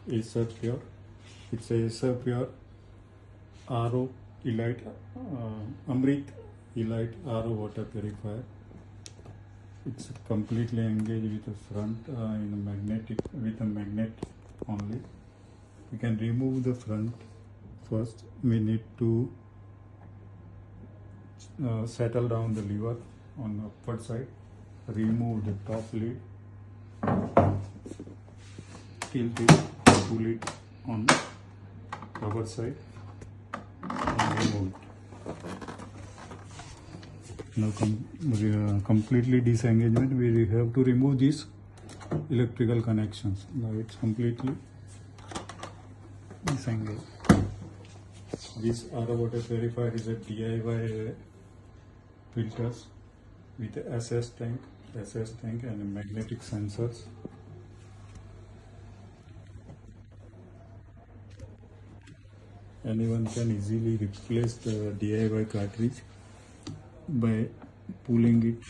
Acerpure. It's a Acerpure RO Elite Amrit Elite RO water purifier. It's completely engaged with the front in a magnetic with a magnet only. We can remove the front first. We need to settle down the lever on the upward side. Remove the top lid. Tilt it, pull it on upper side and remove it. Now completely disengagement, we have to remove these electrical connections. Now it's completely disengaged. This RO water purifier is a DIY filters with a SS tank and a magnetic sensors. Anyone can easily replace the DIY cartridge by pulling it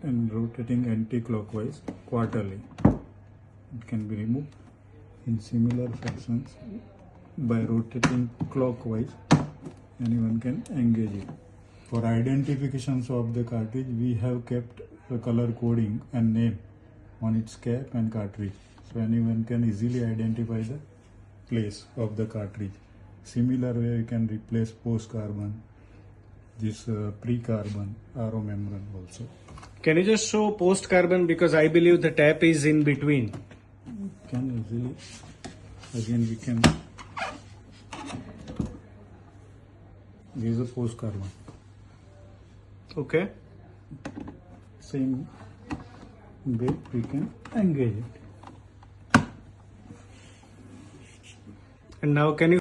and rotating anti-clockwise quarterly. It can be removed in similar fashions by rotating clockwise. Anyone can engage it. For identifications of the cartridge, we have kept the color coding and name on its cap and cartridge, so anyone can easily identify the place of the cartridge. Similar way, you can replace post-carbon, this pre-carbon RO membrane also. Can you just show post-carbon, because I believe the tap is in between? Can easily, again we can, this is a post-carbon. Okay. Same way we can engage it. And now can you